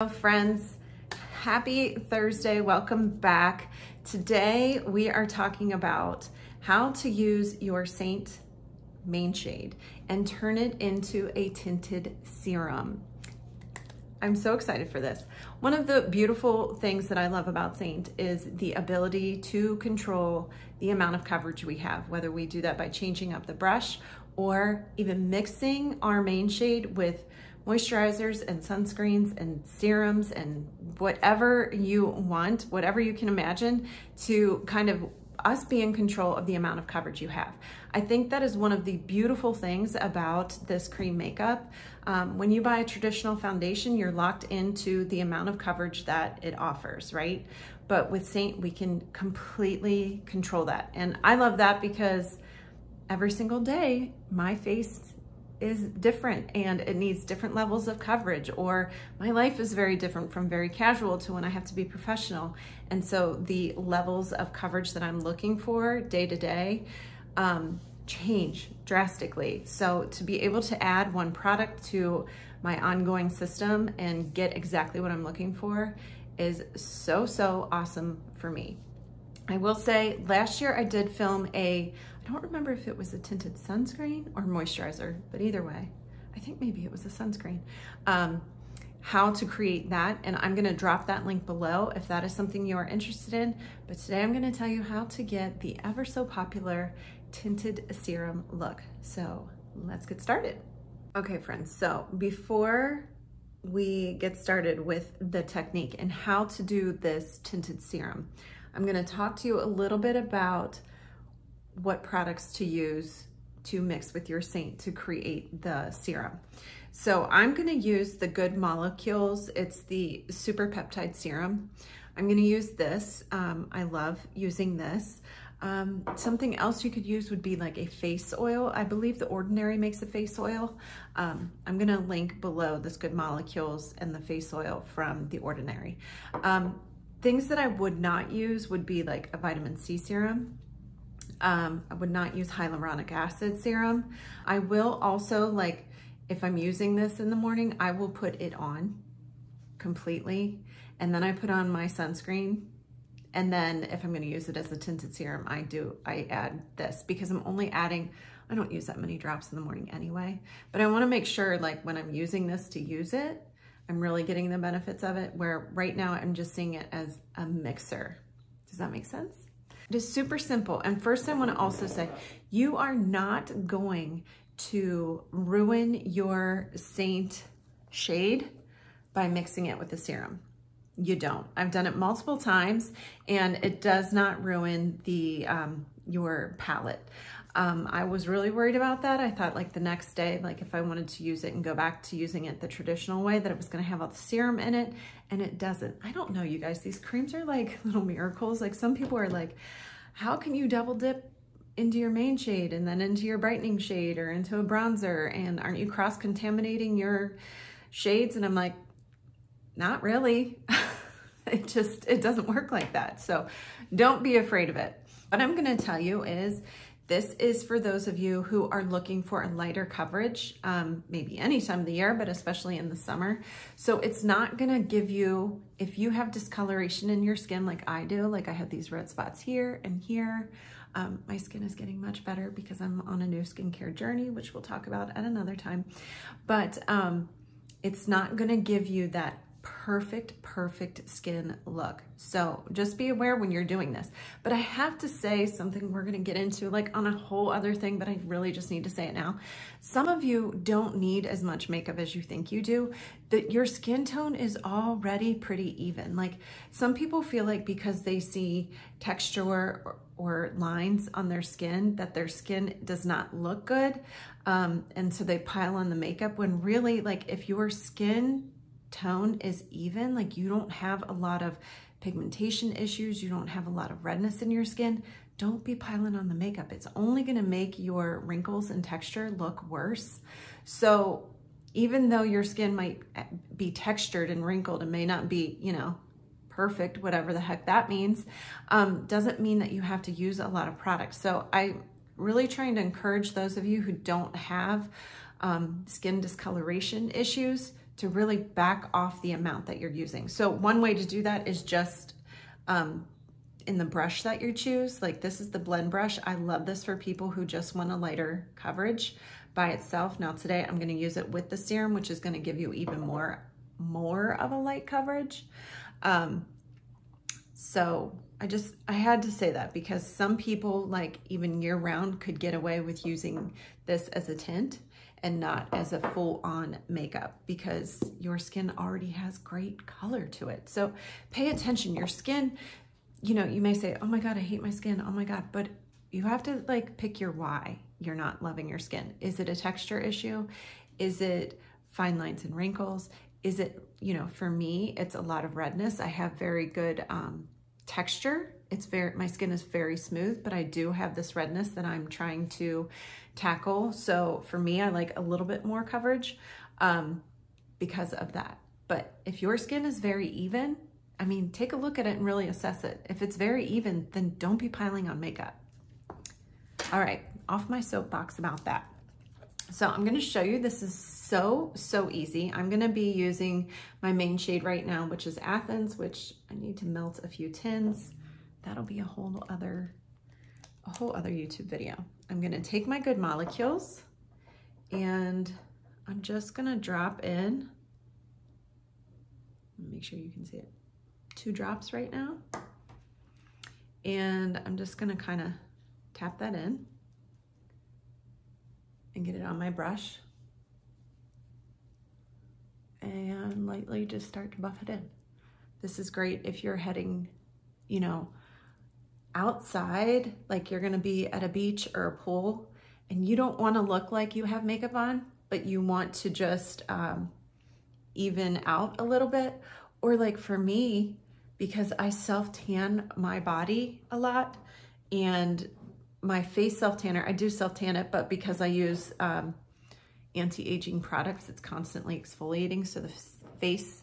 Hello friends, happy Thursday, welcome back. Today we are talking about how to use your Seint main shade and turn it into a tinted serum. I'm so excited for this. One of the beautiful things that I love about Seint is the ability to control the amount of coverage we have, whether we do that by changing up the brush or even mixing our main shade with moisturizers and sunscreens and serums and whatever you want, whatever you can imagine, to kind of us be in control of the amount of coverage you have. I think that is one of the beautiful things about this cream makeup. When you buy a traditional foundation, you're locked into the amount of coverage that it offers, right? But with Seint, we can completely control that. And I love that because every single day, my face is different and it needs different levels of coverage, or my life is very different from very casual to when I have to be professional. And so the levels of coverage that I'm looking for day to day change drastically. So to be able to add one product to my ongoing system and get exactly what I'm looking for is so awesome for me. I will say last year I did film I don't remember if it was a tinted sunscreen or moisturizer, but either way, I think maybe it was a sunscreen, how to create that. And I'm gonna drop that link below if that is something you are interested in. But today I'm gonna tell you how to get the ever so popular tinted serum look. So let's get started. Okay friends, so before we get started with the technique and how to do this tinted serum, I'm gonna talk to you a little bit about what products to use to mix with your Seint to create the serum. So I'm gonna use the Good Molecules. It's the Super Peptide Serum. I'm gonna use this. I love using this. Something else you could use would be like a face oil. I believe The Ordinary makes a face oil. I'm gonna link below this Good Molecules and the face oil from The Ordinary. Things that I would not use would be like a vitamin C serum. I would not use hyaluronic acid serum. I will also, like, if I'm using this in the morning, I will put it on completely. And then I put on my sunscreen. And then if I'm gonna use it as a tinted serum, I add this because I'm only adding, I don't use that many drops in the morning anyway, but I wanna make sure, like, when I'm using this to use it, I'm really getting the benefits of it, where right now I'm just seeing it as a mixer. Does that make sense? It is super simple. And first I want to also say, you are not going to ruin your Seint shade by mixing it with the serum. You don't. I've done it multiple times and it does not ruin your palette. I was really worried about that. I thought, like, the next day, like, if I wanted to use it and go back to using it the traditional way, that it was going to have all the serum in it, and it doesn't. I don't know, you guys, these creams are like little miracles. Like, some people are like, how can you double dip into your main shade and then into your brightening shade or into a bronzer, and aren't you cross-contaminating your shades? And I'm like, not really. It doesn't work like that. So don't be afraid of it. What I'm going to tell you is, this is for those of you who are looking for a lighter coverage, maybe any time of the year, but especially in the summer. So it's not gonna give you, if you have discoloration in your skin like I do, like I have these red spots here and here, my skin is getting much better because I'm on a new skincare journey, which we'll talk about at another time. But it's not gonna give you that perfect skin look. So just be aware when you're doing this. But I have to say something we're gonna get into, like, on a whole other thing, but I really just need to say it now. Some of you don't need as much makeup as you think you do. That your skin tone is already pretty even. Like, some people feel like because they see texture or lines on their skin, that their skin does not look good. And so they pile on the makeup, when really, like, if your skin tone is even, like, you don't have a lot of pigmentation issues, you don't have a lot of redness in your skin, don't be piling on the makeup. It's only gonna make your wrinkles and texture look worse. So even though your skin might be textured and wrinkled and may not be, you know, perfect, whatever the heck that means, doesn't mean that you have to use a lot of products. So I'm really trying to encourage those of you who don't have skin discoloration issues to really back off the amount that you're using. So one way to do that is just in the brush that you choose. Like this is the blend brush. I love this for people who just want a lighter coverage by itself. Now today I'm gonna use it with the serum, which is gonna give you even more of a light coverage. So I had to say that because some people, like even year round, could get away with using this as a tint and not as a full-on makeup because your skin already has great color to it. So pay attention. Your skin, you know, you may say, oh my God, I hate my skin. Oh my God. But you have to like pick your why you're not loving your skin. Is it a texture issue? Is it fine lines and wrinkles? Is it, you know, for me, it's a lot of redness. I have very good texture. My skin is very smooth, but I do have this redness that I'm trying to tackle. So for me, I like a little bit more coverage because of that. But if your skin is very even, I mean, take a look at it and really assess it. If it's very even, then don't be piling on makeup. All right, off my soapbox about that. So I'm gonna show you, this is so easy. I'm gonna be using my main shade right now, which is Athens, which I need to melt a few tins. That'll be a whole other YouTube video. I'm gonna take my Good Molecules and I'm just gonna drop in, make sure you can see it, 2 drops right now. And I'm just gonna kind of tap that in and get it on my brush and lightly just start to buff it in. This is great if you're heading, you know, outside, like you're gonna be at a beach or a pool and you don't wanna look like you have makeup on, but you want to just even out a little bit. Or like for me, because I self-tan my body a lot and my face self-tanner, I do self-tan it, but because I use anti-aging products, it's constantly exfoliating. So the face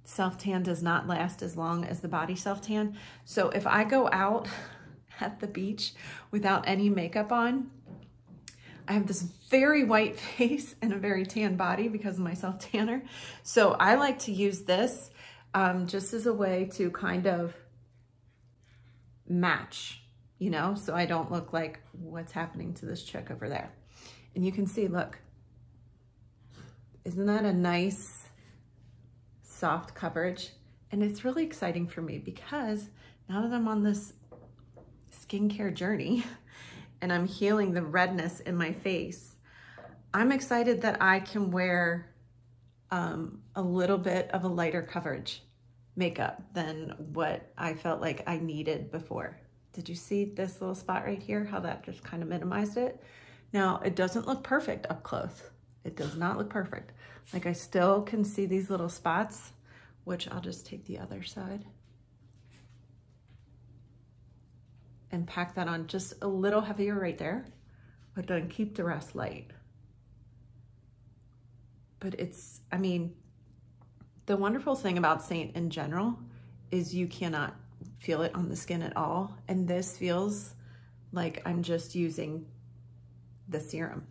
self-tan does not last as long as the body self-tan. So if I go out at the beach without any makeup on, I have this very white face and a very tan body because of my self-tanner. So I like to use this just as a way to kind of match, you know, so I don't look like what's happening to this chick over there. And you can see, look, isn't that a nice soft coverage? And it's really exciting for me because now that I'm on this skincare journey and I'm healing the redness in my face, I'm excited that I can wear a little bit of a lighter coverage makeup than what I felt like I needed before. Did you see this little spot right here? How that just kind of minimized it? Now, it doesn't look perfect up close. It does not look perfect. Like I still can see these little spots, which I'll just take the other side and pack that on just a little heavier right there, but then keep the rest light. But it's, I mean, the wonderful thing about Seint in general is you cannot feel it on the skin at all. And this feels like I'm just using the serum.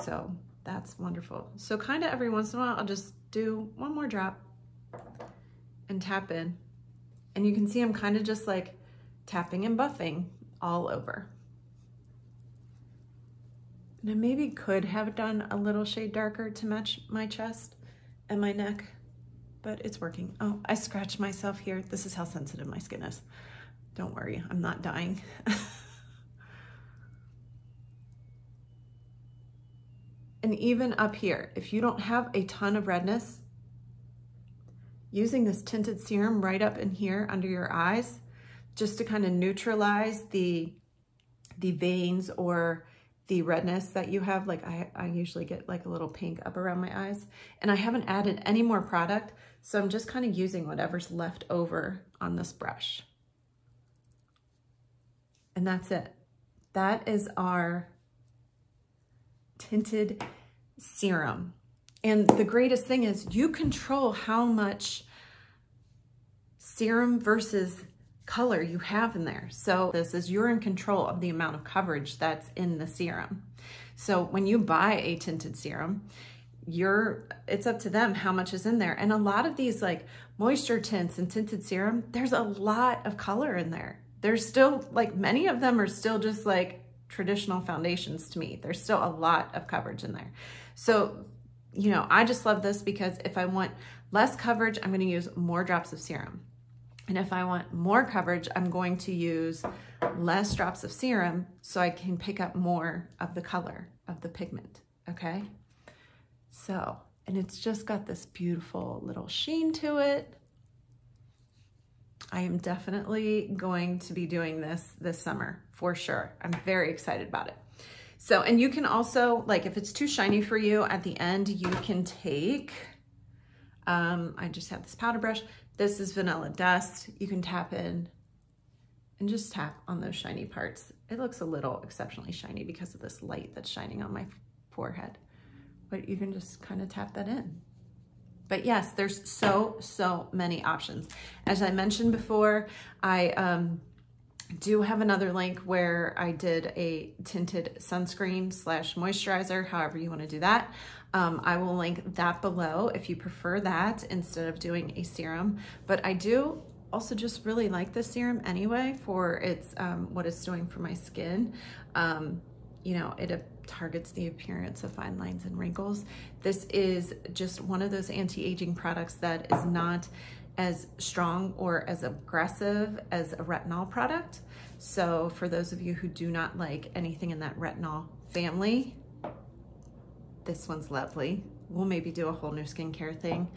So that's wonderful. So kind of every once in a while, I'll just do one more drop and tap in. And you can see I'm kind of just like tapping and buffing all over. And I maybe could have done a little shade darker to match my chest and my neck, but it's working. Oh, I scratched myself here. This is how sensitive my skin is. Don't worry, I'm not dying. And even up here, if you don't have a ton of redness, using this tinted serum right up in here under your eyes, just to kind of neutralize the veins or the redness that you have. Like I usually get like a little pink up around my eyes, and I haven't added any more product. So I'm just kind of using whatever's left over on this brush. And that's it. That is our tinted serum. And the greatest thing is you control how much serum versus color you have in there. So this is, you're in control of the amount of coverage that's in the serum. So when you buy a tinted serum, it's up to them how much is in there. And a lot of these like moisture tints and tinted serum, there's a lot of color in there. There's still like, many of them are still just like traditional foundations to me. There's still a lot of coverage in there. So, you know, I just love this because if I want less coverage, I'm going to use more drops of serum. And if I want more coverage, I'm going to use less drops of serum so I can pick up more of the color of the pigment, okay? So, and it's just got this beautiful little sheen to it. I am definitely going to be doing this summer for sure. I'm very excited about it. So, and you can also, like if it's too shiny for you at the end, you can take, I just have this powder brush. This is vanilla dust. You can tap in and just tap on those shiny parts. It looks a little exceptionally shiny because of this light that's shining on my forehead, but you can just kind of tap that in. But yes, there's so many options. As I mentioned before, I do have another link where I did a tinted sunscreen / moisturizer, however you want to do that. I will link that below if you prefer that instead of doing a serum. But I do also just really like this serum anyway for its what it's doing for my skin. You know, it targets the appearance of fine lines and wrinkles. This is just one of those anti-aging products that is not as strong or as aggressive as a retinol product. So for those of you who do not like anything in that retinol family, this one's lovely. We'll maybe do a whole new skincare thing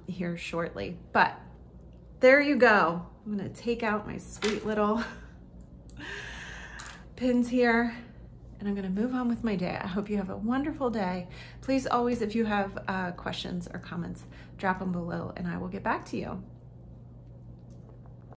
here shortly. But there you go. I'm gonna take out my sweet little pins here and I'm gonna move on with my day. I hope you have a wonderful day. Please always, if you have questions or comments, drop them below and I will get back to you.